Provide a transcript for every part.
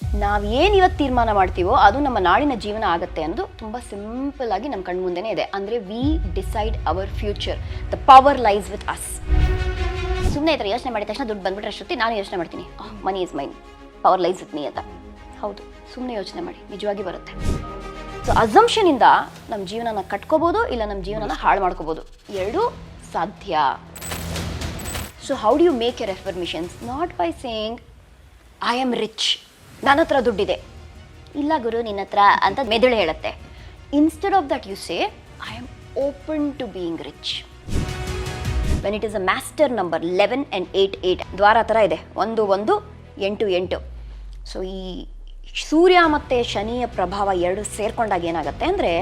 ನಾವು ಏನು ಇವತ್ತು ತೀರ್ಮಾನ ಮಾಡ್ತೀವೋ ಅದು ನಮ್ಮ ನಾಳಿನ ಜೀವನ ಆಗುತ್ತೆ ಅನ್ನೋದು ತುಂಬ ಸಿಂಪಲ್ ಆಗಿ ನಮ್ಮ ಕಣ್ಣು ಮುಂದೆನೇ ಇದೆ. ಅಂದರೆ we decide our future, the power lies with us. ಸುಮ್ಮನೆ ಈ ಥರ ಯೋಚನೆ ಮಾಡಿದ ತಕ್ಷಣ ದುಡ್ಡು ಬಂದ್ಬಿಟ್ರೆ ಅಷ್ಟೊತ್ತಿ ನಾನು ಯೋಚನೆ ಮಾಡ್ತೀನಿ, money is mine, power lies with me ಅಂತ. ಹೌದು, ಸುಮ್ಮನೆ ಯೋಚನೆ ಮಾಡಿ, ನಿಜವಾಗಿ ಬರುತ್ತೆ. ಸೊ ಅಸಂಪ್ಷನಿಂದ ನಮ್ಮ ಜೀವನನ ಕಟ್ಕೋಬೋದು, ಇಲ್ಲ ನಮ್ಮ ಜೀವನನ ಹಾಳು ಮಾಡ್ಕೋಬೋದು, ಎರಡೂ ಸಾಧ್ಯ. So how do you make your affirmations? Not by saying I am rich, ನನ್ನ ಹತ್ರ ದುಡ್ಡಿದೆ, ಇಲ್ಲ ಗುರು ನಿನ್ನ ಹತ್ರ ಅಂತ ಮೆದುಳು ಹೇಳುತ್ತೆ. Instead of that you say I am open to being rich. When it is a master number 11 and 8 ದ್ವಾರ ಥರ ಇದೆ, 1 1 8 8. ಸೊ ಈ ಸೂರ್ಯ ಮತ್ತು ಶನಿಯ ಪ್ರಭಾವ ಎರಡು ಸೇರ್ಕೊಂಡಾಗ ಏನಾಗುತ್ತೆ ಅಂದರೆ,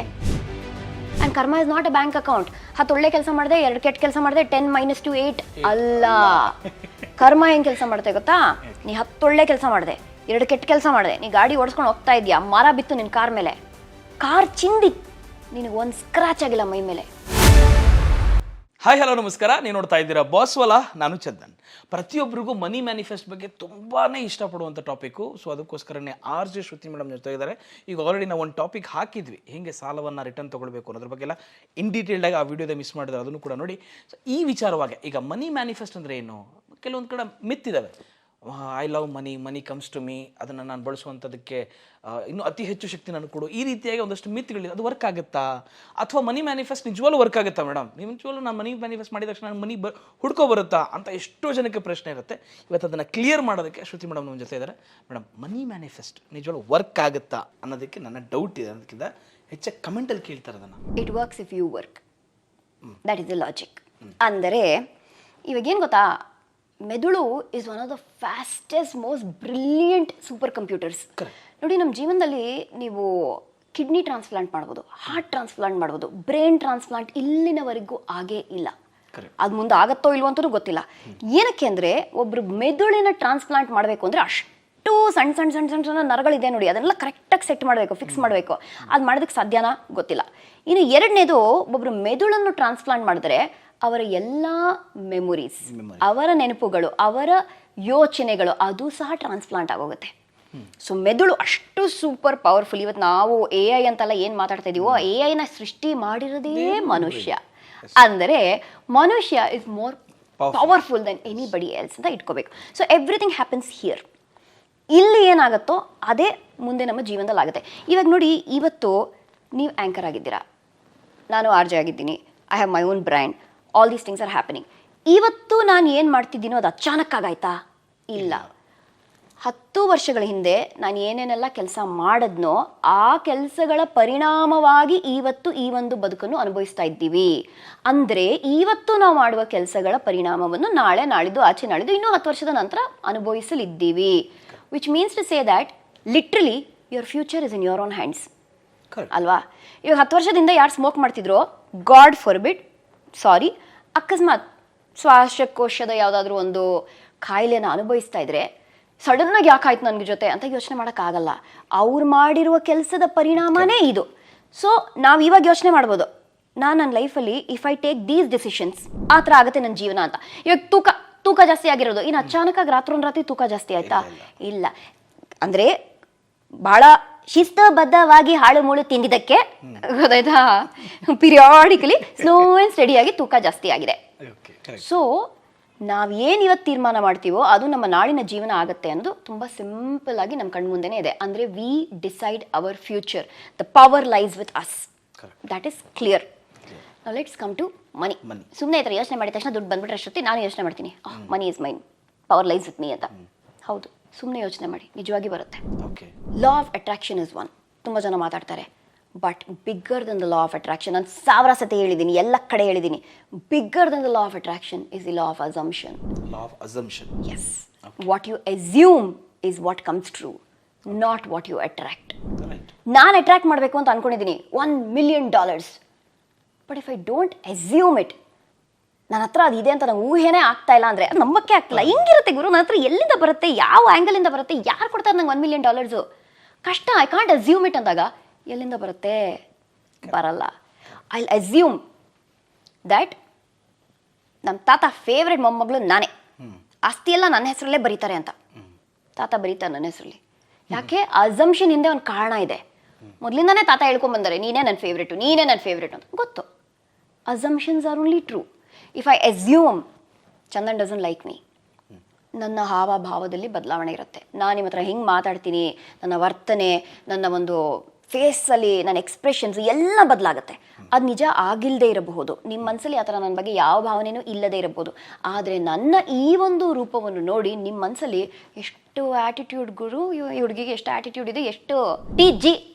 and karma is not a bank account. 10 ಒಳ್ಳೆ ಕೆಲಸ ಮಾಡಿದೆ, 2 ಕೆಟ್ಟ ಕೆಲಸ ಮಾಡಿದೆ, 10 - 2 8 ಅಲ್ಲ. ಕರ್ಮ ಏನು ಕೆಲಸ ಮಾಡುತ್ತೆ ಗೊತ್ತಾ? ನೀ 10 ಒಳ್ಳೆ ಕೆಲಸ ಮಾಡಿದೆ, 2 ಕೆಟ್ಟ ಕೆಲಸ ಮಾಡಿದೆ, ನೀ ಗಾಡಿ ಓಡಿಸ್ಕೊಂಡು ಹೋಗ್ತಾ ಇದೆಯಾ, ಮರ ಬಿತ್ತು ನಿನ್ನ ಕಾರ್ ಮೇಲೆ, ಕಾರ್ ಚಿಂದಿ, ನಿನಗೆ ಒಂದು ಸ್ಕ್ರಾಚ್ ಆಗಿಲ್ಲ ಮೈ ಮೇಲೆ. ಹಾಯ್ ಹಲೋ ನಮಸ್ಕಾರ, ನೀವು ನೋಡ್ತಾ ಇದ್ದೀರಾ ಬಾಸ್ವಾಲಾ, ನಾನು ಚಂದನ್. ಪ್ರತಿಯೊಬ್ಬರಿಗೂ ಮನಿ ಮ್ಯಾನಿಫೆಸ್ಟ್ ಬಗ್ಗೆ ತುಂಬಾ ಇಷ್ಟಪಡುವಂಥ ಟಾಪಿಕ್ಕು. ಸೊ ಅದಕ್ಕೋಸ್ಕರನೇ RJ ಶ್ರುತಿ ಮೇಡಮ್ ಜೊತೆ ಇದ್ದಾರೆ. ಈಗ ಆಲ್ರೆಡಿ ನಾವು ಒಂದು ಟಾಪಿಕ್ ಹಾಕಿದ್ವಿ, ಹೇಗೆ ಸಾಲವನ್ನು ರಿಟರ್ನ್ ತೊಗೊಳ್ಬೇಕು ಅನ್ನೋದ್ರ ಬಗ್ಗೆ ಎಲ್ಲ ಇನ್ ಡೀಟೇಲ್ಡಾಗಿ ಆ ವಿಡಿಯೋದ ಮಿಸ್ ಮಾಡಿದ್ರೆ ಅದನ್ನು ಕೂಡ ನೋಡಿ. ಸೊ ಈ ವಿಚಾರವಾಗಿ ಈಗ ಮನಿ ಮ್ಯಾನಿಫೆಸ್ಟ್ ಅಂದರೆ ಏನು, ಕೆಲವೊಂದು ಕಡೆ ಮಿತ್ತಿದ್ದಾವೆ. I love money, money comes to me, ಅದನ್ನು ನಾನು ಬಳಸುವಂಥದ್ದಕ್ಕೆ ಇನ್ನೂ ಅತಿ ಹೆಚ್ಚು ಶಕ್ತಿ ನಾನು ಕೊಡು, ಈ ರೀತಿಯಾಗಿ ಒಂದಷ್ಟು ಮಿತ್ಗಳಿದೆ. ಅದು ವರ್ಕ್ ಆಗುತ್ತಾ? ಅಥವಾ ಮನಿ ಮ್ಯಾನಿಫೆಸ್ಟ್ ನಿಜವಾಗ್ಲೂ ವರ್ಕ್ ಆಗುತ್ತಾ ಮೇಡಮ್? ನಿಜವಾಗ್ಲೂ ನಾನು ಮನಿ ಮ್ಯಾನಿಫೆಸ್ಟ್ ಮಾಡಿದ ತಕ್ಷಣ ನಾನು ಮನಿ ಹುಡ್ಕೋ ಬರುತ್ತಾ ಅಂತ ಎಷ್ಟೋ ಜನಕ್ಕೆ ಪ್ರಶ್ನೆ ಇರುತ್ತೆ. ಇವತ್ತು ಅದನ್ನು ಕ್ಲಿಯರ್ ಮಾಡೋದಕ್ಕೆ ಶ್ರುತಿ ಮೇಡಮ್ ನಮ್ಮ ಜೊತೆ ಇದ್ದಾರೆ. ಮೇಡಮ್, ಮನಿ ಮ್ಯಾನಿಫೆಸ್ಟ್ ನಿಜವಾಗ್ಲೂ ವರ್ಕ್ ಆಗುತ್ತಾ ಅನ್ನೋದಕ್ಕೆ ನನ್ನ ಡೌಟ್ ಇದೆ. ಅದಕ್ಕಿಂತ ಹೆಚ್ಚಾಗಿ ಕಮೆಂಟಲ್ಲಿ ಕೇಳ್ತಾರೆ ಅದನ್ನು. It works if you work, that is the logic. ಅಂದರೆ ಇವಾಗೇನು ಗೊತ್ತಾ, ಮೆದುಳು is one of the fastest most brilliant super computers. ನೋಡಿ, ನಮ್ಮ ಜೀವನದಲ್ಲಿ ನೀವು ಕಿಡ್ನಿ ಟ್ರಾನ್ಸ್ಪ್ಲಾಂಟ್ ಮಾಡ್ಬೋದು, ಹಾರ್ಟ್ ಟ್ರಾನ್ಸ್ಪ್ಲಾಂಟ್ ಮಾಡ್ಬೋದು, ಬ್ರೈನ್ ಟ್ರಾನ್ಸ್ಪ್ಲಾಂಟ್ ಇಲ್ಲಿನವರೆಗೂ ಆಗೇ ಇಲ್ಲ. ಅದು ಮುಂದೆ ಆಗತ್ತೋ ಇಲ್ವೋ ಅಂತಲೂ ಗೊತ್ತಿಲ್ಲ. ಏನಕ್ಕೆ ಅಂದರೆ, ಒಬ್ರು ಮೆದುಳಿನ ಟ್ರಾನ್ಸ್ಪ್ಲಾಂಟ್ ಮಾಡಬೇಕು ಅಂದರೆ ಅಷ್ಟು ಸಣ್ಣ ಸಣ್ಣ ಸಣ್ಣ ಸಣ್ಣ ಸಣ್ಣ ನರಗಳಿದೆ ನೋಡಿ, ಅದನ್ನೆಲ್ಲ ಕರೆಕ್ಟಾಗಿ ಸೆಟ್ ಮಾಡಬೇಕು, ಫಿಕ್ಸ್ ಮಾಡಬೇಕು. ಅದು ಮಾಡೋದಕ್ಕೆ ಸಾಧ್ಯನಾ ಗೊತ್ತಿಲ್ಲ. ಇನ್ನು ಎರಡನೇದು, ಒಬ್ಬರು ಮೆದುಳನ್ನು ಟ್ರಾನ್ಸ್ಪ್ಲಾಂಟ್ ಮಾಡಿದ್ರೆ ಅವರ ಎಲ್ಲ ಮೆಮೊರೀಸ್, ಅವರ ನೆನಪುಗಳು, ಅವರ ಯೋಚನೆಗಳು ಅದು ಸಹ ಟ್ರಾನ್ಸ್ಪ್ಲಾಂಟ್ ಆಗೋಗುತ್ತೆ. ಸೊ ಮೆದುಳು ಅಷ್ಟು ಸೂಪರ್ ಪವರ್ಫುಲ್. ಇವತ್ತು ನಾವು AI ಅಂತೆಲ್ಲ ಏನು ಮಾತಾಡ್ತಾ ಇದೀವೋ, AI ಸೃಷ್ಟಿ ಮಾಡಿರೋದೇ ಮನುಷ್ಯ. ಅಂದರೆ ಮನುಷ್ಯ is more powerful than anybody else ಅಂತ ಇಟ್ಕೋಬೇಕು. So everything happens here. ಇಲ್ಲಿ ಏನಾಗುತ್ತೋ ಅದೇ ಮುಂದೆ ನಮ್ಮ ಜೀವನದಲ್ಲಿ ಆಗುತ್ತೆ. ಇವಾಗ ನೋಡಿ, ಇವತ್ತು ನೀವು ಆ್ಯಂಕರ್ ಆಗಿದ್ದೀರಾ, ನಾನು RJ ಆಗಿದ್ದೀನಿ, I have my own brand, all these things are happening. ಇವತ್ತು ನಾನು ಏನು ಮಾಡ್ತಿದ್ದೀನೋ ಅದು ಅಚಾನಕ್ಕಾಗಾಯ್ತಾ? ಇಲ್ಲ. 10 ವರ್ಷಗಳ ಹಿಂದೆ ನಾನು ಏನೇನೆಲ್ಲ ಕೆಲಸ ಮಾಡಿದ್ನೋ ಆ ಕೆಲಸಗಳ ಪರಿಣಾಮವಾಗಿ ಇವತ್ತು ಈ ಒಂದು ಬದುಕನ್ನು ಅನುಭವಿಸ್ತಾ ಇದ್ದೀವಿ. ಅಂದರೆ ಇವತ್ತು ನಾವು ಮಾಡುವ ಕೆಲಸಗಳ ಪರಿಣಾಮವನ್ನು ನಾಳೆ, ನಾಳಿದ್ದು, ಆಚೆ ನಾಳಿದ್ದು, ಇನ್ನೂ 10 ವರ್ಷದ ನಂತರ ಅನುಭವಿಸಲಿದ್ದೀವಿ. Which means to say that literally your future is in your own hands ಅಲ್ವಾ? ಇವಾಗ 10 ವರ್ಷದಿಂದ ಯಾರು ಸ್ಮೋಕ್ ಮಾಡ್ತಿದ್ರು, ಗಾಡ್ ಫಾರ್ಬಿಡ್, ಸಾರಿ, ಅಕಸ್ಮಾತ್ ಶ್ವಾಸಕೋಶದ ಯಾವುದಾದ್ರೂ ಒಂದು ಕಾಯಿಲೆನ ಅನುಭವಿಸ್ತಾ ಇದ್ರೆ ಸಡನ್ನಾಗಿ ಯಾಕಾಯ್ತು ನನಗೆ ಜೊತೆ ಅಂತ ಯೋಚನೆ ಮಾಡೋಕ್ಕಾಗಲ್ಲ. ಅವ್ರು ಮಾಡಿರುವ ಕೆಲಸದ ಪರಿಣಾಮನೇ ಇದು. ಸೊ ನಾವು ಇವಾಗ ಯೋಚನೆ ಮಾಡ್ಬೋದು, ನಾನು ನನ್ನ ಲೈಫಲ್ಲಿ if I take these decisions ಆ ಥರ ಆಗುತ್ತೆ ನನ್ನ ಜೀವನ ಅಂತ. ಇವಾಗ ತೂಕ ಜಾಸ್ತಿ ಆಗಿರೋದು, ಇನ್ನು ಅಚಾನಕ್ಕಾಗಿ ರಾತ್ರಿ ತೂಕ ಜಾಸ್ತಿ ಆಯ್ತಾ? ಇಲ್ಲ. ಅಂದರೆ ಭಾಳ ಶಿಸ್ತುಬದ್ಧವಾಗಿ ಹಾಳು ಮೂಳು ತಿಂದಿದ್ದಕ್ಕೆ ಗೊತ್ತಾಯ್ತಾ, ಪಿರಿಯಾಡಿಕಲಿ ಸ್ಲೋ ಆ್ಯಂಡ್ ಸ್ಟಡಿಯಾಗಿ ತೂಕ ಜಾಸ್ತಿ ಆಗಿದೆ. ಸೊ ನಾವು ಏನು ಇವತ್ತು ತೀರ್ಮಾನ ಮಾಡ್ತೀವೋ ಅದು ನಮ್ಮ ನಾಳಿನ ಜೀವನ ಆಗುತ್ತೆ ಅನ್ನೋದು ತುಂಬ ಸಿಂಪಲ್ ಆಗಿ ನಮ್ಮ ಕಣ್ಣು ಮುಂದೆನೇ ಇದೆ. ಅಂದರೆ we decide our future, the power lies with us. That is clear. ನಾವು ಲೆಟ್ಸ್ ಕಮ್ ಟು ಮನಿ. ಸುಮ್ಮನೆ ಈ ಥರ ಯೋಚನೆ ಮಾಡಿದ ತಕ್ಷಣ ದುಡ್ಡು ಬಂದ್ಬಿಟ್ರೆ ಅಷ್ಟೊತ್ತಿ ನಾನು ಯೋಚನೆ ಮಾಡ್ತೀನಿ, money is mine, power lies with me ಅಂತ. ಹೌದು, ಸುಮ್ಮನೆ ಯೋಚನೆ ಮಾಡಿ, ನಿಜವಾಗಿ ಬರುತ್ತೆ. Law of attraction is one. ತುಂಬ ಜನ ಮಾತಾಡ್ತಾರೆ, but bigger than the law of attraction. ನಾನು 1000 ಸತಿ ಹೇಳಿದ್ದೀನಿ, ಎಲ್ಲ ಕಡೆ ಹೇಳಿದ್ದೀನಿ, bigger than the law of attraction is the law of assumption. Law of assumption. Yes. What you assume is what comes true, not what you attract. ನಾನು attract ಮಾಡಬೇಕು ಅಂತ ಅನ್ಕೊಂಡಿದ್ದೀನಿ $1 million, but if I don't assume it, ನನ್ನ ಹತ್ರ ಅದು ಇದೆ ಅಂತ ನಂಗೆ ಊಹೆನೇ ಆಗ್ತಾ ಇಲ್ಲ ಅಂದರೆ ನಂಬಕ್ಕೆ ಆಗ್ತಿಲ್ಲ. ಹಿಂಗಿರುತ್ತೆ ಗುರು, ನನ್ನ ಹತ್ರ ಎಲ್ಲಿಂದ ಬರುತ್ತೆ, ಯಾವ ಆ್ಯಂಗಲಿಂದ ಬರುತ್ತೆ, ಯಾರು ಕೊಡ್ತಾರೆ ನಂಗೆ $1 million? ಕಷ್ಟ. ಐ ಕಾಂಟ್ ಅಸ್ಯೂಮ್ ಇಟ್ ಅಂದಾಗ ಎಲ್ಲಿಂದ ಬರುತ್ತೆ? ಬರಲ್ಲ. ಐ ಅಸ್ಯೂಮ್ ದ್ಯಾಟ್ ನಮ್ಮ ತಾತ ಫೇವ್ರೆಟ್ ಮೊಮ್ಮಗಳು ನಾನೇ, ಆಸ್ತಿ ಎಲ್ಲ ನನ್ನ ಹೆಸರಲ್ಲೇ ಬರೀತಾರೆ ಅಂತ. ತಾತ ಬರೀತಾರೆ ನನ್ನ ಹೆಸರಲ್ಲಿ. ಯಾಕೆ ಅಸಂಪ್ಷನ್ ಹಿಂದೆ ಒಂದು ಕಾರಣ ಇದೆ. ಮೊದಲಿಂದಾನೇ ತಾತ ಹೇಳ್ಕೊಂಡ್ ಬಂದರೆ ನೀನೇ ನನ್ನ ಫೇವ್ರೇಟು ಅಂತ ಗೊತ್ತು. Assumptions are only true if I assume Chandan doesn't like me. ನನ್ನ ಹಾವಭಾವದಲ್ಲಿ ಬದಲಾವಣೆ ಇರುತ್ತೆ. ನಾನು ನಿಮ್ಮ ಹತ್ರ ಹಿಂಗೆ ಮಾತಾಡ್ತೀನಿ, ನನ್ನ ವರ್ತನೆ, ನನ್ನ ಒಂದು ಫೇಸಲ್ಲಿ ನನ್ನ ಎಕ್ಸ್ಪ್ರೆಷನ್ಸ್ ಎಲ್ಲ ಬದಲಾಗುತ್ತೆ. ಅದು ನಿಜ ಆಗಿಲ್ಲದೆ ಇರಬಹುದು, ನಿಮ್ಮ ಮನಸ್ಸಲ್ಲಿ ಆ ಥರ ನನ್ನ ಬಗ್ಗೆ ಯಾವ ಭಾವನೆಯೂ ಇಲ್ಲದೆ ಇರಬಹುದು. ಆದರೆ ನನ್ನ ಈ ಒಂದು ರೂಪವನ್ನು ನೋಡಿ ನಿಮ್ಮ ಮನಸ್ಸಲ್ಲಿ ಎಷ್ಟು ಆ್ಯಟಿಟ್ಯೂಡ್ ಗುರು, ಈ ಹುಡುಗಿಗೆ ಎಷ್ಟು ಆ್ಯಟಿಟ್ಯೂಡ್ ಇದೆ, ಎಷ್ಟು TG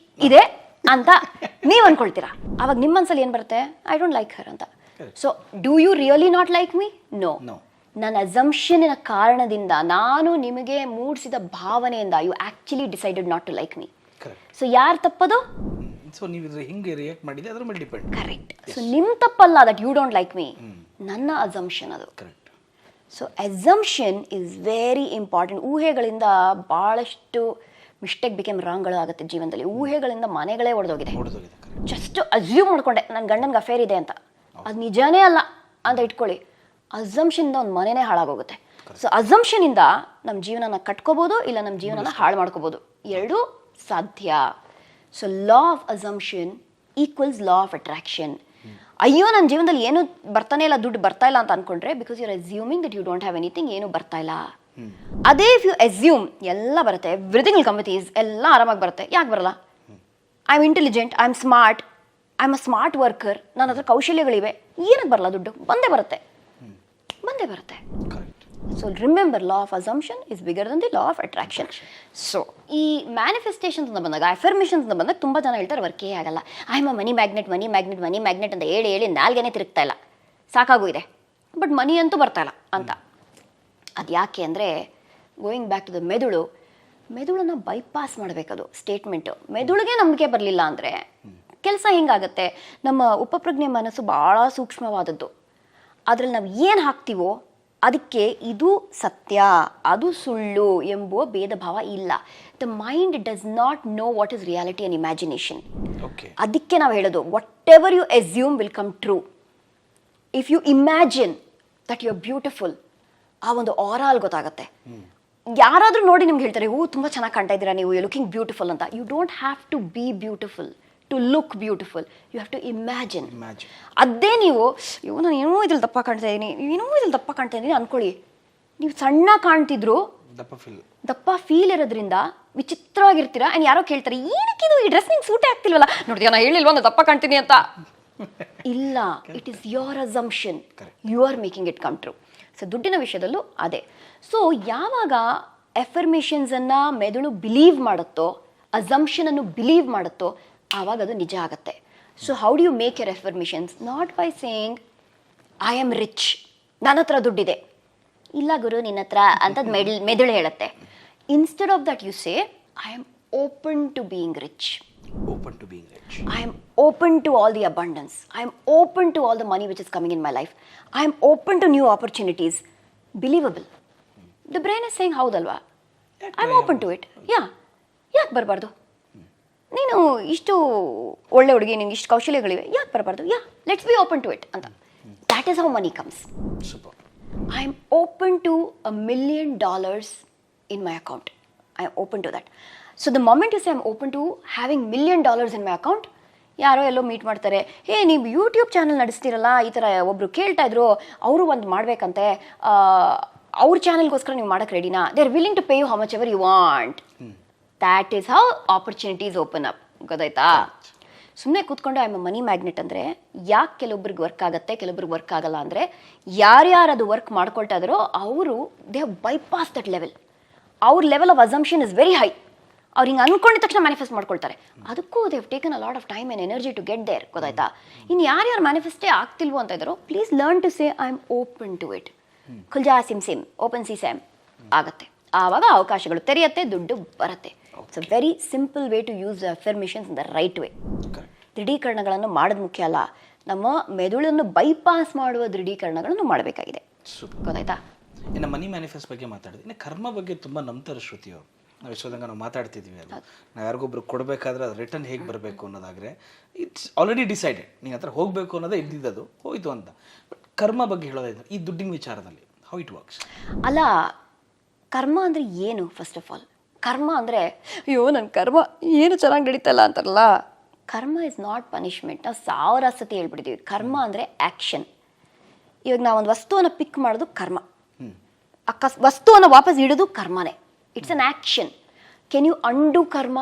ಇದೆ ಅಂತ ನೀವು ಅಂದ್ಕೊಳ್ತೀರಾ. ಆವಾಗ ನಿಮ್ಮ ಮನಸ್ಸಲ್ಲಿ ಏನು ಬರುತ್ತೆ? ಐ ಡೋಂಟ್ ಲೈಕ್ ಹರ್ ಅಂತ. So do you really not like me? No. ನನ್ನ ಅಸಂಪ್ಷನಿನ ಕಾರಣದಿಂದ, ನಾನು ನಿಮಗೆ ಮೂಡಿಸಿದ ಭಾವನೆಯಿಂದ you actually decided not to like me. So ಯಾರು ತಪ್ಪದು? ಸೊ ನೀವು ಹಿಂಗೆ ರಿಯಾಕ್ಟ್ ಮಾಡಿದೆ ಅದ್ರ ಮೇಲೆ ಡಿಪೆಂಡ್. ಕರೆಕ್ಟ್. ಸೊ ನಿಮ್ಮ ತಪ್ಪಲ್ಲ that you don't like me, ನನ್ನ ಅಸಂಪ್ಷನ್ ಅದು. Correct. So assumption is very important. ಊಹೆಗಳಿಂದ ಭಾಳಷ್ಟು ಮಿಸ್ಟೇಕ್ ಬಿಕೇಮ್ ರಾಂಗ್ಗಳು ಆಗುತ್ತೆ ಜೀವನದಲ್ಲಿ. ಊಹೆಗಳಿಂದ ಮನೆಗಳೇ ಒಡೆದೋಗಿದೆ. ಜಸ್ಟ್ ಅಸ್ಯೂಮ್ ಮಾಡ್ಕೊಂಡೆ ನನ್ನ ಗಂಡನಿಗೆ ಅಫೇರ್ ಇದೆ ಅಂತ, ಅದು ನಿಜಾನೇ ಅಲ್ಲ ಅಂತ ಇಟ್ಕೊಳ್ಳಿ, ಅಸಂಪ್ಷನಿಂದ ಒಂದು ಮನೆನೇ ಹಾಳಾಗೋಗುತ್ತೆ. ಸೊ ಅಸಂಪ್ಷನಿಂದ ನಮ್ಮ ಜೀವನನ ಕಟ್ಕೋಬೋದು, ಇಲ್ಲ ನಮ್ಮ ಜೀವನನ ಹಾಳು ಮಾಡ್ಕೋಬೋದು, ಎರಡೂ ಸಾಧ್ಯ. So law of assumption equals law of attraction. ಅಯ್ಯೋ ನನ್ನ ಜೀವನದಲ್ಲಿ ಏನು ಬರ್ತಾನೆ ಇಲ್ಲ, ದುಡ್ಡು ಬರ್ತಾ ಇಲ್ಲ ಅಂತ ಅನ್ಕೊಂಡ್ರೆ because you are assuming that you don't have anything, ಏನು ಬರ್ತಾ ಇಲ್ಲ. ಅದೇ ಇಫ್ ಯು ಅಸ್ಯೂಮ್ ಎಲ್ಲ ಬರುತ್ತೆ, everything will come with ease, ಎಲ್ಲ ಆರಾಮಾಗಿ ಬರುತ್ತೆ. ಯಾಕೆ ಬರಲ್ಲ? I am intelligent, I am smart, I am a smart worker, ನನ್ನ ಹತ್ರ ಕೌಶಲ್ಯಗಳಿವೆ, ಏನಕ್ಕೆ ಬರಲ್ಲ? ದುಡ್ಡು ಬಂದೇ ಬರುತ್ತೆ. So remember, law of assumption is bigger than the law of attraction. So ಈ ಮ್ಯಾನಿಫೆಸ್ಟೇಷನ್ಸ್ ಅಂತ ಬಂದಾಗ, ಅಫರ್ಮೇಷನ್ಸ್ ಅಂತ ಬಂದಾಗ ತುಂಬ ಜನ ಹೇಳ್ತಾರೆ ವರ್ಕೇ ಆಗಲ್ಲ, I am a money magnet ಅಂತ ಹೇಳಿ ನಾಲ್ಗೆನೇ ತಿರುಗ್ತಾ ಇಲ್ಲ, ಸಾಕಾಗೂ ಇದೆ, ಬಟ್ ಮನಿ ಅಂತೂ ಬರ್ತಾ ಇಲ್ಲ ಅಂತ. ಅದು ಯಾಕೆ ಅಂದರೆ, ಗೋಯಿಂಗ್ ಬ್ಯಾಕ್ ಟು ದ ಮೆದುಳನ್ನು ಬೈಪಾಸ್ ಮಾಡಬೇಕದು ಸ್ಟೇಟ್ಮೆಂಟು. ಮೆದುಳಿಗೆ ನಂಬಿಕೆ ಬರಲಿಲ್ಲ ಅಂದರೆ ಕೆಲಸ ಹಿಂಗಾಗುತ್ತೆ. ನಮ್ಮ ಉಪಪ್ರಜ್ಞೆ ಮನಸ್ಸು ಭಾಳ ಸೂಕ್ಷ್ಮವಾದದ್ದು. ಅದರಲ್ಲಿ ನಾವು ಏನು ಹಾಕ್ತೀವೋ ಅದಕ್ಕೆ ಇದು ಸತ್ಯ, ಅದು ಸುಳ್ಳು ಎಂಬುವ ಭೇದ ಭಾವ ಇಲ್ಲ. The mind does not know what is reality and imagination. ಅದಕ್ಕೆ ನಾವು ಹೇಳೋದು, whatever you assume will come true. If you imagine that you are beautiful, ಆ ಒಂದು ಆರಾಲ್ ಗೊತ್ತಾಗುತ್ತೆ. ಯಾರಾದರೂ ನೋಡಿ ನಿಮ್ಗೆ ಹೇಳ್ತಾರೆ, ತುಂಬ ಚೆನ್ನಾಗಿ ಕಾಣ್ತಾ ಇದ್ದೀರಾ ನೀವು, ಯು ಲುಕಿಂಗ್ ಬ್ಯೂಟಿಫುಲ್ ಅಂತ. You don't have to be beautiful to look beautiful, you have to imagine. ಅದೇ ನೀವು ನಾನು ಏನೋ ಇದ್ರಲ್ಲಿ ದಪ್ಪ ಕಾಣ್ತಾ ಇದ್ದೀನಿ ಅನ್ಕೊಳ್ಳಿ, ನೀವು ಸಣ್ಣ ಕಾಣ್ತಿದ್ರು ದಪ್ಪ ಫೀಲ್ ಇರೋದ್ರಿಂದ ವಿಚಿತ್ರವಾಗಿರ್ತೀರಾ. ಆ್ಯಂಡ್ ಯಾರೋ ಕೇಳ್ತಾರೆ, ಏನಕ್ಕಿದು ಈ ಡ್ರೆಸ್ ನಿಂಗೆ ಸೂಟೇ ಆಗ್ತಿಲ್ವಲ್ಲ, ನೋಡ್ತೀಯ ನಾನು ಹೇಳಿಲ್ವ ನಾನು ದಪ್ಪ ಕಾಣ್ತೀನಿ ಅಂತ. ಇಲ್ಲ, it is your assumption, you are making it come true. So ದುಡ್ಡಿನ ವಿಷಯದಲ್ಲೂ ಅದೇ. ಸೊ ಯಾವಾಗ ಎಫರ್ಮೇಷನ್ಸನ್ನು ಮೆದುಳು ಬಿಲೀವ್ ಮಾಡುತ್ತೋ, ಅಸಂಪ್ಷನನ್ನು ಬಿಲೀವ್ ಮಾಡುತ್ತೋ, ಆವಾಗ ಅದು ನಿಜ ಆಗುತ್ತೆ. So how do you make your affirmations? Not by saying I am rich, ನನ್ನ ಹತ್ರ ದುಡ್ಡಿದೆ. ಇಲ್ಲ ಗುರು ನಿನ್ನ ಹತ್ರ ಅಂತದ್ದು ಮೆದುಳು ಹೇಳುತ್ತೆ. Instead of that you say I am open to being rich. I am open to all the abundance. I am open to all the money which is coming in my life. I am open to new opportunities. Believable. The brain is saying, ಹೌದಲ್ವಾ? I am open to it. ಯಾಕೆ ಬರಬಾರ್ದು? ನೀನು ಇಷ್ಟು ಒಳ್ಳೆ ಹುಡುಗಿ, ನಿನ್ಗೆ ಇಷ್ಟು ಕೌಶಲ್ಯಗಳಿವೆ, ಯಾಕೆ ಬರಬಾರ್ದು? Let's be open to it ಅಂತ. That is how money comes. I am open to $1 million in my account. I am open to that. So the moment you say I'm open to having $1 million in my account, ಯಾರೋ ಎಲ್ಲೋ meet ಮಾಡ್ತಾರೆ, ನೀವು YouTube channel ನಡೆಸ್ತೀರಲ್ಲ, ಈ ಥರ ಒಬ್ಬರು ಕೇಳ್ತಾ ಇದ್ರು, ಅವರು ಒಂದು ಮಾಡಬೇಕಂತೆ, ಅವ್ರ ಚಾನಲ್ಗೋಸ್ಕರ ನೀವು ಮಾಡೋಕ್ಕೆ ರೆಡಿನಾ? They are willing to pay you how much ever you want. That is how opportunities open up. ಗೊತ್ತಾಯ್ತಾ? ಸುಮ್ಮನೆ ಕೂತ್ಕೊಂಡು I am a money magnet ಅಂದರೆ ಯಾಕೆ ಕೆಲವೊಬ್ರಿಗೆ ವರ್ಕ್ ಆಗುತ್ತೆ, ಕೆಲವೊಬ್ರಿಗೆ ವರ್ಕ್ ಆಗಲ್ಲ ಅಂದರೆ, ಯಾರ್ಯಾರು ಅದು ವರ್ಕ್ ಮಾಡ್ಕೊಳ್ತಾ ಇದ್ದಾರೋ ಅವರು they have bypass that level. ಅವ್ರ level of assumption is very high. ಅವ್ರು ಹಿಂಗೆ ಅನ್ಕೊಂಡಿದ ತಕ್ಷಣ ಮ್ಯಾನಿಫೆಸ್ಟ್ ಮಾಡ್ಕೊಳ್ತಾರೆ. ಅದಕ್ಕೂ they have taken a lot of time and energy to get there. ಗೊತ್ತಾಯ್ತಾ? ಇನ್ನು ಯಾರ್ಯಾರು ಮ್ಯಾನಿಫೆಸ್ಟೇ ಆಗ್ತಿಲ್ವೋ ಅಂತ ಇದ್ದಾರೋ, please learn to say I am open to it. ಖುಲ್ಜಾ ಸಿಮ್ ಸಿಮ್ ಓಪನ್ ಸಿ ಸ್ಯಾಮ್ ಆಗುತ್ತೆ. ಆವಾಗ ಅವಕಾಶಗಳು ತೆರೆಯುತ್ತೆ, ದುಡ್ಡು ಬರುತ್ತೆ. It's a very simple way to use affirmations in the right way. ದೃಢೀಕರಣಗಳನ್ನು ಮಾಡೋದು ಮುಖ್ಯ ಅಲ್ಲ, ನಮ್ಮ ಮೆದುಳನ್ನು ಬೈಪಾಸ್ ಮಾಡುವ ದೃಢೀಕರಣಗಳನ್ನು ಮಾಡಬೇಕಾಗಿದೆ. ಗೊತ್ತಾಯ್ತಾ? ಇನ್ನು ಮನಿ ಮ್ಯಾನಿಫೆಸ್ಟ್ ಬಗ್ಗೆ ಮಾತಾಡಿದ್ವಿ. ಇನ್ನು ಕರ್ಮ ಬಗ್ಗೆ ತುಂಬ ನಂಬ್ತಾರೆ ಶ್ರುತಿಯವರು. ನಾವು ಎಷ್ಟೊಂದಂಗೆ ನಾವು ಮಾತಾಡ್ತಿದ್ವಿ, ಅದು ನಾವು ಯಾರಿಗೊಬ್ರು ಕೊಡಬೇಕಾದ್ರೆ ಅದು ರಿಟರ್ನ್ ಹೇಗೆ ಬರಬೇಕು ಅನ್ನೋದಾದರೆ ಇಟ್ಸ್ ಆಲ್ರೆಡಿ ಡಿಸೈಡೆಡ್. ನಿಮ್ಮ ಹತ್ರ ಹೋಗಬೇಕು ಅನ್ನೋದೇ ಇದ್ದಿದ್ದದು, ಹೋಯಿತು ಅಂತ. ಬಟ್ ಕರ್ಮ ಬಗ್ಗೆ ಹೇಳೋದಾದ್ರೆ ಈ ದುಡ್ಡಿನ ವಿಚಾರದಲ್ಲಿ ಹೌ ಇಟ್ ವರ್ಕ್ಸ್? ಅಲ್ಲ, ಕರ್ಮ ಅಂದರೆ ಏನು? ಫಸ್ಟ್ ಆಫ್ ಆಲ್ ಕರ್ಮ ಅಂದರೆ ಅಯ್ಯೋ ನನ್ನ ಕರ್ಮ ಏನು ಚೆನ್ನಾಗಿ ನಡೀತಲ್ಲ ಅಂತಾರಲ್ಲ. ಕರ್ಮ ಇಸ್ ನಾಟ್ ಪನಿಷ್ಮೆಂಟ್. ನಾವು 1000 ಸತಿ ಹೇಳ್ಬಿಟ್ಟಿದ್ದೀವಿ. ಕರ್ಮ ಅಂದರೆ ಆ್ಯಕ್ಷನ್. ಇವಾಗ ನಾವು ಒಂದು ವಸ್ತುವನ್ನು ಪಿಕ್ ಮಾಡೋದು ಕರ್ಮ, ವಸ್ತುವನ್ನು ವಾಪಸ್ ಇಡೋದು ಕರ್ಮನೇ. It's an action. Can you undo karma?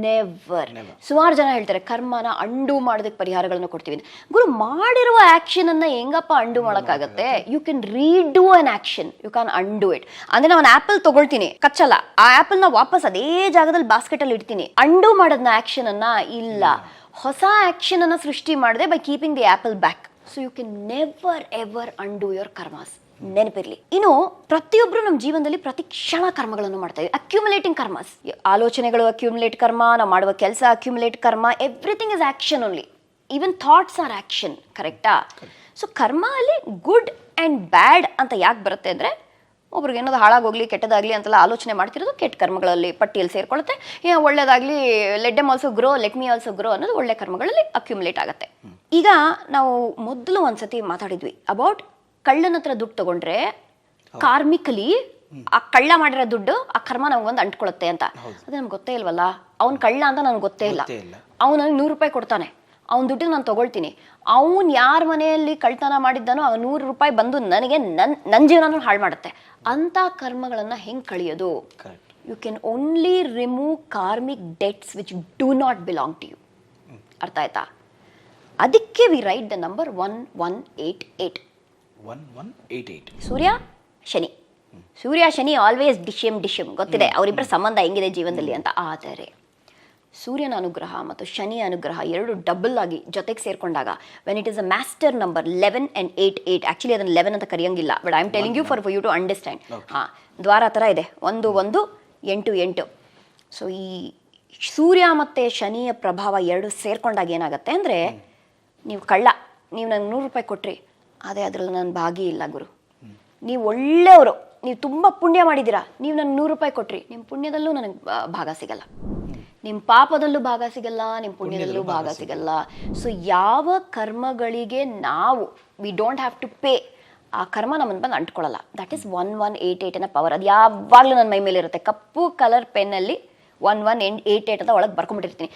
Never. ಸುಮಾರು ಜನ ಹೇಳ್ತಾರೆ ಕರ್ಮನ ಅಂಡು ಮಾಡೋದಕ್ಕೆ ಪರಿಹಾರಗಳನ್ನು ಕೊಡ್ತೀವಿ. ಗುರು, ಮಾಡಿರುವ ಆ್ಯಕ್ಷನ್ ಅನ್ನ ಹೆಂಗಪ್ಪ ಅಂಡು ಮಾಡೋಕ್ಕಾಗತ್ತೆ? You can redo an action, you can undo it. ಅಂದ್ರೆ ನಾನು ಆ್ಯಪಲ್ ತಗೊಳ್ತೀನಿ, ಕಚ್ಚಲ್ಲ, ಆ ಆ್ಯಪಲ್ನ ವಾಪಸ್ ಅದೇ ಜಾಗದಲ್ಲಿ ಬಾಸ್ಕೆಟಲ್ಲಿ ಇಡ್ತೀನಿ. ಅಂಡು ಮಾಡೋದನ್ನ ಆ್ಯಕ್ಷನ್ ಅನ್ನ ಇಲ್ಲ, ಹೊಸ ಆ್ಯಕ್ಷನ್ ಅನ್ನ ಸೃಷ್ಟಿ ಮಾಡಿದೆ by keeping the apple back. So you can never ever undo your karmas. ನೆನಪಿರ್ಲಿ. ಇನ್ನು ಪ್ರತಿಯೊಬ್ರು ನಮ್ಮ ಜೀವನದಲ್ಲಿ ಪ್ರತಿ ಕ್ಷಣ ಕರ್ಮಗಳನ್ನು ಮಾಡ್ತಾ ಇದ್ದೀವಿ. Accumulating karmas. ಆಲೋಚನೆಗಳು ಅಕ್ಯುಮುಲೇಟ್ ಕರ್ಮ, ನಾವು ಮಾಡುವ ಕೆಲಸ accumulate karma. Everything is action only. Even thoughts are action. ಕರೆಕ್ಟಾ? ಸೊ ಕರ್ಮ ಅಲ್ಲಿ ಗುಡ್ ಆ್ಯಂಡ್ ಬ್ಯಾಡ್ ಅಂತ ಯಾಕೆ ಬರುತ್ತೆ ಅಂದರೆ, ಒಬ್ರಿಗೆ ಏನಾದ್ರು ಹಾಳಾಗೋಗ್ಲಿ ಕೆಟ್ಟದಾಗಲಿ ಅಂತೆಲ್ಲ ಆಲೋಚನೆ ಮಾಡ್ತಿರೋದು ಕೆಟ್ಟ ಕರ್ಮಗಳಲ್ಲಿ ಪಟ್ಟಿಯಲ್ಲಿ ಸೇರ್ಕೊಳ್ಳುತ್ತೆ. ಒಳ್ಳೇದಾಗಲಿ, let M also grow, let me also grow ಅನ್ನೋದು ಒಳ್ಳೆ ಕರ್ಮಗಳಲ್ಲಿ ಅಕ್ಯುಮುಲೇಟ್ ಆಗುತ್ತೆ. ಈಗ ನಾವು ಮೊದಲು ಒಂದ್ಸತಿ ಮಾತಾಡಿದ್ವಿ ಅಬೌಟ್ ಕಳ್ಳನ ಹತ್ರ ದುಡ್ಡು ತಗೊಂಡ್ರೆ ಕಾರ್ಮಿಕಲಿ ಆ ಕಳ್ಳ ಮಾಡಿರೋ ದುಡ್ಡು ಆ ಕರ್ಮ ನಮ್ಗೊಂದು ಅಂಟ್ಕೊಳುತ್ತೆ ಅಂತ. ಅದು ನಮ್ಗೆ ಗೊತ್ತೇ ಇಲ್ವಲ್ಲ. ಅವ್ನು ಕಳ್ಳ ಅಂತ ನನಗೆ ಗೊತ್ತೇ ಇಲ್ಲ. ಅವ್ನು ನನಗೆ 100 ರೂಪಾಯಿ ಕೊಡ್ತಾನೆ, ಅವ್ನ ದುಡ್ಡಿಗೆ ನಾನು ತಗೊಳ್ತೀನಿ. ಅವ್ನು ಯಾರ ಮನೆಯಲ್ಲಿ ಕಳ್ತನ ಮಾಡಿದ್ದಾನೋ ಆ 100 ರೂಪಾಯಿ ಬಂದು ನನಗೆ ನನ್ನ ಜೀವನನೂ ಹಾಳು ಮಾಡುತ್ತೆ. ಅಂಥ ಕರ್ಮಗಳನ್ನು ಹೆಂಗೆ ಕಳಿಯೋದು? You can only remove karmic debts which do not belong to you. ಅರ್ಥ ಆಯ್ತಾ? ಅದಕ್ಕೆ we write the number 1188. 1188. Surya Shani. Surya Shani always ಡಿಶಮ್ ಗೊತ್ತಿದೆ ಅವರಿಬ್ಬರ ಸಂಬಂಧ ಹೆಂಗಿದೆ ಜೀವನದಲ್ಲಿ ಅಂತ. ಆದರೆ ಸೂರ್ಯನ ಅನುಗ್ರಹ ಮತ್ತು ಶನಿಯ ಅನುಗ್ರಹ ಎರಡು ಡಬಲ್ ಆಗಿ ಜೊತೆಗೆ ಸೇರ್ಕೊಂಡಾಗ when it is a master number 11 and 88. Actually ಅದನ್ನು 11 ಅಂತ ಕರೆಯಂಗಿಲ್ಲ, but I am telling you for you to understand. ದ್ವಾರ ಥರ ಇದೆ, 1 1 8 8. ಸೊ ಈ ಸೂರ್ಯ ಮತ್ತು ಶನಿಯ ಪ್ರಭಾವ ಎರಡು ಸೇರ್ಕೊಂಡಾಗ ಏನಾಗುತ್ತೆ ಅಂದರೆ, ನೀವು ಕಳ್ಳ, ನೀವು ನನಗೆ 100 ರೂಪಾಯಿ ಕೊಟ್ರಿ, ಅದೇ ಅದರಲ್ಲಿ ನಾನು ಭಾಗಿ ಇಲ್ಲ ಗುರು. ನೀವು ಒಳ್ಳೆಯವರು, ನೀವು ತುಂಬ ಪುಣ್ಯ ಮಾಡಿದ್ದೀರಾ, ನೀವು ನನಗೆ 100 ರೂಪಾಯಿ ಕೊಟ್ರಿ, ನಿಮ್ಮ ಪುಣ್ಯದಲ್ಲೂ ನನಗೆ ಭಾಗ ಸಿಗಲ್ಲ, ನಿಮ್ಮ ಪಾಪದಲ್ಲೂ ಭಾಗ ಸಿಗಲ್ಲ, ನಿಮ್ಮ ಪುಣ್ಯದಲ್ಲೂ ಭಾಗ ಸಿಗಲ್ಲ. ಸೊ ಯಾವ ಕರ್ಮಗಳಿಗೆ ನಾವು we don't have to pay, ಆ ಕರ್ಮ ನಮ್ಮನ್ನು ಬಂದು ಅಂಟ್ಕೊಳ್ಳಲ್ಲ. ದಟ್ ಈಸ್ 1188 ಅನ್ನೋ ಪವರ್. ಅದು ಯಾವಾಗಲೂ ನನ್ನ ಮೈ ಮೇಲೆ ಇರುತ್ತೆ. ಕಪ್ಪು ಕಲರ್ ಪೆನ್ನಲ್ಲಿ 1188 ಅಂತ ಒಳಗೆ ಬರ್ಕೊಂಡ್ಬಿಟ್ಟಿರ್ತೀನಿ.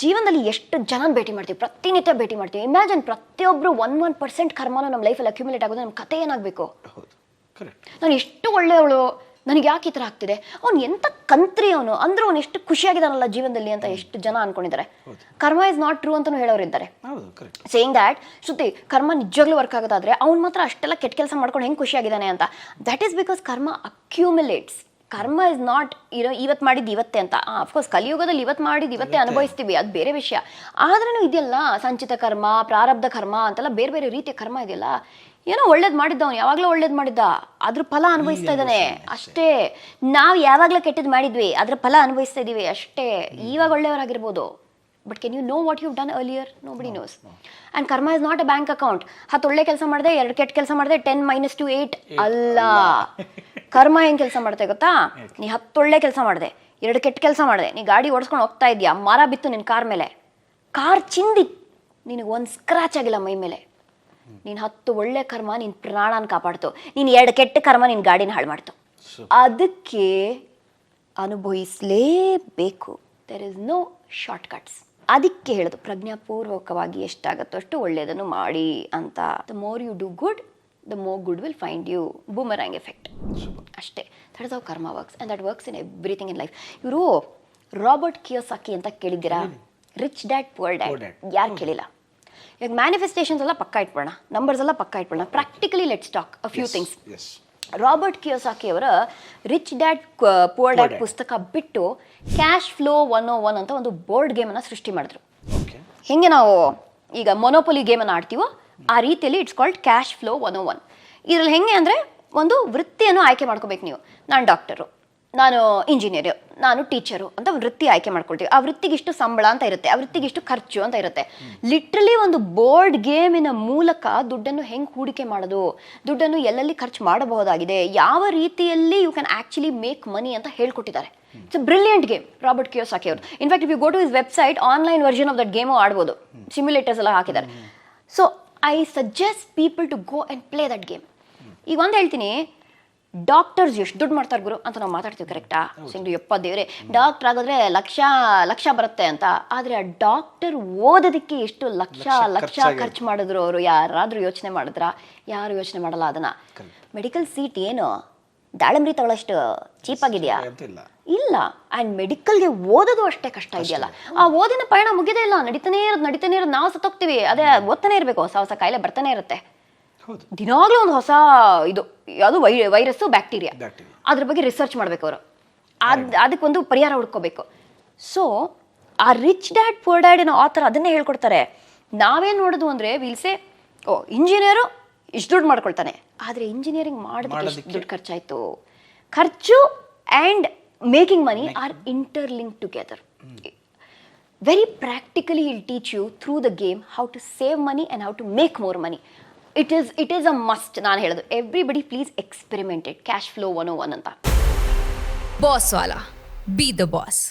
ಜೀವನದಲ್ಲಿ ಎಷ್ಟು ಜನ ಭೇಟಿ ಮಾಡ್ತೀವಿ, ಪ್ರತಿನಿತ್ಯ ಭೇಟಿ ಮಾಡ್ತೀವಿ. ಇಮ್ಯಾಜಿನ್ ಪ್ರತಿಯೊಬ್ಬರು 1% ಕರ್ಮನೂ ನಮ್ಮ ಲೈಫಲ್ಲಿ ಅಕ್ಯುಮುಲೇಟ್ ಆಗೋದು. ನಮ್ಮ ಕಥೆ ಏನಾಗಬೇಕು? ನಾನು ಎಷ್ಟು ಒಳ್ಳೆಯವಳು, ನನಗೆ ಯಾಕೆ ಈ ಥರ ಆಗ್ತಿದೆ, ಅವ್ನು ಎಂಥ ಕಂತ್ರಿ ಅವನು, ಅಂದ್ರೆ ಅವ್ನು ಎಷ್ಟು ಖುಷಿಯಾಗಿದ್ದಾನಲ್ಲ ಜೀವನದಲ್ಲಿ ಅಂತ ಎಷ್ಟು ಜನ ಅನ್ಕೊಂಡಿದ್ದಾರೆ. ಕರ್ಮ ಇಸ್ ನಾಟ್ ಟ್ರೂ ಅಂತಲೂ ಹೇಳೋರಿದ್ದಾರೆ. ಸೇಯಿಂಗ್ ದ್ಯಾಟ್ ಶ್ರುತಿ, ಕರ್ಮ ನಿಜವಾಗ್ಲೂ ವರ್ಕ್ ಆಗೋದಾದ್ರೆ ಅವ್ನು ಮಾತ್ರ ಅಷ್ಟೆಲ್ಲ ಕೆಟ್ಟ ಕೆಲಸ ಮಾಡ್ಕೊಂಡು ಹೆಂಗೆ ಖುಷಿಯಾಗಿದ್ದಾನೆ ಅಂತ. ದಟ್ ಈಸ್ ಬಿಕಾಸ್ ಕರ್ಮ ಅಕ್ಯುಮುಲೇಟ್ಸ್. ಕರ್ಮ ಇಸ್ ನಾಟ್ ಇವತ್ತು ಮಾಡಿದ್ದು ಇವತ್ತೇ ಅಂತ. ಅಫ್ಕೋರ್ಸ್ ಕಲಿಯುಗದಲ್ಲಿ ಇವತ್ತು ಮಾಡಿದ್ದು ಇವತ್ತೇ ಅನುಭವಿಸ್ತೀವಿ, ಅದು ಬೇರೆ ವಿಷಯ. ಆದ್ರೂ ಇದೆಯಲ್ಲ ಸಂಚಿತ ಕರ್ಮ, ಪ್ರಾರಬ್ಧ ಕರ್ಮ ಅಂತೆಲ್ಲ ಬೇರೆ ಬೇರೆ ರೀತಿಯ ಕರ್ಮ ಇದೆಯಲ್ಲ. ಏನೋ ಒಳ್ಳೇದು ಮಾಡಿದ್ದ ಅವನು, ಯಾವಾಗಲೂ ಒಳ್ಳೇದು ಮಾಡಿದ್ದ, ಅದ್ರ ಫಲ ಅನುಭವಿಸ್ತಾ ಇದ್ದಾನೆ ಅಷ್ಟೇ. ನಾವು ಯಾವಾಗಲೂ ಕೆಟ್ಟದ್ದು ಮಾಡಿದ್ವಿ, ಅದ್ರ ಫಲ ಅನುಭವಿಸ್ತಾ ಇದೀವಿ ಅಷ್ಟೇ. ಇವಾಗ ಒಳ್ಳೆಯವರಾಗಿರ್ಬೋದು, but can you know what you done earlier? Nobody knows. And karma is not a bank account. 10 ಒಳ್ಳೆ ಕೆಲಸ ಮಾಡಿದೆ, 2 ಕೆಟ್ಟ ಕೆಲಸ ಮಾಡಿದೆ, 10 - 2 8 ಅಲ್ಲ. ಕರ್ಮ ಹೆಂಗೆ ಕೆಲಸ ಮಾಡುತ್ತೆ ಗೊತ್ತಾ? ನೀ 10 ಒಳ್ಳೆ ಕೆಲಸ ಮಾಡಿದೆ, 2 ಕೆಟ್ಟ ಕೆಲಸ ಮಾಡಿದೆ, ನೀ ಗಾಡಿ ಓಡಿಸ್ಕೊಂಡು ಹೋಗ್ತಾ ಇದೆಯಾ, ಮರ ಬಿತ್ತು ನಿನ್ನ ಕಾರ್ ಮೇಲೆ, ಕಾರ್ ಚಿಂದಿ, ನಿನಗೆ ಒಂದು ಸ್ಕ್ರಾಚ್ ಆಗಿಲ್ಲ ಮೈ ಮೇಲೆ. ನೀನು 10 ಒಳ್ಳೆ ಕರ್ಮ ನಿನ್ನ ಪ್ರಾಣನ ಕಾಪಾಡ್ತು, ನೀನು 2 ಕೆಟ್ಟ ಕರ್ಮ ನಿನ್ನ ಗಾಡಿನ ಹಾಳು ಮಾಡ್ತು. ಅದಕ್ಕೆ ಅನುಭವಿಸಲೇಬೇಕು. There is no shortcuts. ಅದಕ್ಕೆ ಹೇಳೋದು ಪ್ರಜ್ಞಾಪೂರ್ವಕವಾಗಿ ಎಷ್ಟಾಗುತ್ತೋ ಅಷ್ಟು ಒಳ್ಳೆಯದನ್ನು ಮಾಡಿ ಅಂತ. The more you do good, the more good will find you. Boomerang effect ಅಷ್ಟೇ. That is how karma works, and that works in everything in life. ಇವರು ರಾಬರ್ಟ್ ಕಿಯೋಸಾಕಿ ಅಂತ ಕೇಳಿದ್ದೀರಾ? ರಿಚ್ ಡ್ಯಾಡ್ ಪುವರ್ ಡ್ಯಾಡ್ ಯಾರು ಕೇಳಿಲ್ಲ? ಇವಾಗ manifestations ಎಲ್ಲ ಪಕ್ಕ ಇಟ್ಬಿಡೋಣ, numbers ಎಲ್ಲ ಪಕ್ಕ ಇಟ್ಬಿಡೋಣ. Practically let's talk a few things. Robert Kiyosaki ಅವರ ರಿಚ್ ಡ್ಯಾಡ್ ಪುವರ್ ಡ್ಯಾಡ್ ಪುಸ್ತಕ ಬಿಟ್ಟು ಕ್ಯಾಶ್ ಫ್ಲೋ 101 ಅಂತ ಒಂದು ಬೋರ್ಡ್ ಗೇಮನ್ನು ಸೃಷ್ಟಿ ಮಾಡಿದ್ರು. ಹೆಂಗೆ ನಾವು ಈಗ ಮೊನೋಪೊಲಿ ಗೇಮನ್ನು ಆಡ್ತೀವೋ ಆ ರೀತಿಯಲ್ಲಿ ಇಟ್ಸ್ ಕಾಲ್ಡ್ ಕ್ಯಾಶ್ ಫ್ಲೋ 101. ಇದರಲ್ಲಿ ಹೆಂಗೆ ಅಂದರೆ, ಒಂದು ವೃತ್ತಿಯನ್ನು ಆಯ್ಕೆ ಮಾಡ್ಕೋಬೇಕು ನೀವು. ನಾನು ಡಾಕ್ಟರು, ನಾನು ಇಂಜಿನಿಯರು, ನಾನು ಟೀಚರು ಅಂತ ವೃತ್ತಿ ಆಯ್ಕೆ ಮಾಡ್ಕೊಳ್ತೀವಿ. ಆ ವೃತ್ತಿಗಿಷ್ಟು ಸಂಬಳ ಅಂತ ಇರುತ್ತೆ, ಆ ವೃತ್ತಿಗಿಷ್ಟು ಖರ್ಚು ಅಂತ ಇರುತ್ತೆ. ಲಿಟ್ರಲಿ ಒಂದು ಬೋರ್ಡ್ ಗೇಮಿನ ಮೂಲಕ ದುಡ್ಡನ್ನು ಹೆಂಗೆ ಹೂಡಿಕೆ ಮಾಡೋದು, ದುಡ್ಡನ್ನು ಎಲ್ಲೆಲ್ಲಿ ಖರ್ಚು ಮಾಡಬಹುದಾಗಿದೆ, ಯಾವ ರೀತಿಯಲ್ಲಿ you can actually make money ಅಂತ ಹೇಳ್ಕೊಟ್ಟಿದ್ದಾರೆ. It's a brilliant game, Robert Kiyosaki ಅವರು. In fact if you go to his website, online version of that game ಆಡ್ಬೋದು, ಸಿಮ್ಯುಲೇಟರ್ಸ್ ಎಲ್ಲ ಹಾಕಿದ್ದಾರೆ. So I suggest people to go and play that game. ಈಗ ಒಂದು ಹೇಳ್ತೀನಿ, doctors ಎಷ್ಟು ದುಡ್ಡು ಮಾಡ್ತಾರೆ ಗುರು ಅಂತ ನಾವು ಮಾತಾಡ್ತೀವಿ, ಕರೆಕ್ಟಾ? ಸಿಂಗ್ಳು ಯಪ್ಪ ದೇವ್ರೆ, ಡಾಕ್ಟರ್ ಆಗಿದ್ರೆ ಲಕ್ಷ ಬರುತ್ತೆ ಅಂತ. ಆದರೆ ಆ ಡಾಕ್ಟರ್ ಓದೋದಕ್ಕೆ ಎಷ್ಟು ಲಕ್ಷ ಖರ್ಚು ಮಾಡಿದ್ರು ಅವರು, ಯಾರಾದರೂ ಯೋಚನೆ ಮಾಡಿದ್ರಾ? ಯಾರು ಯೋಚನೆ ಮಾಡಲ್ಲ ಅದನ್ನ. ಮೆಡಿಕಲ್ ಸೀಟ್ ಏನು ದಾಳಂಬ್ರಿ ತಗೊಳ್ಳೋಷ್ಟು ಚೀಪಾಗಿದೆಯಾ? ಇಲ್ಲ. ಆ್ಯಂಡ್ ಮೆಡಿಕಲ್ಗೆ ಓದೋದು ಅಷ್ಟೇ ಕಷ್ಟ ಇದೆಯಲ್ಲ. ಆ ಓದಿನ ಪಯಣ ಮುಗಿದೇ ಇಲ್ಲ, ನಡೀತಾನೆ ಇರೋದು. ನಾವು ಸತ್ತೋಗ್ತೀವಿ, ಅದೇ ಓದ್ತಾನೆ ಇರಬೇಕು, ಹೊಸ ಕಾಯಿಲೆ ಬರ್ತಾನೆ ಇರುತ್ತೆ. ದಿನಾಗ್ಲೂ ಒಂದು ಹೊಸ ಇದು ಯಾವುದು ವೈರಸ್ಸು, ಬ್ಯಾಕ್ಟೀರಿಯಾ, ಅದ್ರ ಬಗ್ಗೆ ರಿಸರ್ಚ್ ಮಾಡ್ಬೇಕು ಅವರು. ಅದಕ್ಕೊಂದು ಪರಿಹಾರ ಹುಡ್ಕೋಬೇಕು. ಸೊ ಆ ರಿಚ್ ಡ್ಯಾಡ್ ಪುವರ್ ಡ್ಯಾಡ್ ಏನೋ ಆ ಥರ ಅದನ್ನೇ ಹೇಳ್ಕೊಡ್ತಾರೆ. ನಾವೇನು ನೋಡೋದು ಅಂದರೆ ವಿಲ್ಸೆ ಇಂಜಿನಿಯರು ಇಷ್ಟು ದುಡ್ಡು ಮಾಡ್ಕೊಳ್ತಾನೆ, ಆದರೆ ಇಂಜಿನಿಯರಿಂಗ್ ಮಾಡೋದಕ್ಕೆ ದುಡ್ಡು ಖರ್ಚಾಯಿತು. ಖರ್ಚು and making money are interlink together. Very practically will teach you through the game how to save money and how to make more money. It is a must. ನಾನು ಹೇಳೋದು everybody please experimented cash flow 101 ಅಂತ. Boss ವಾಲಾ, be the boss.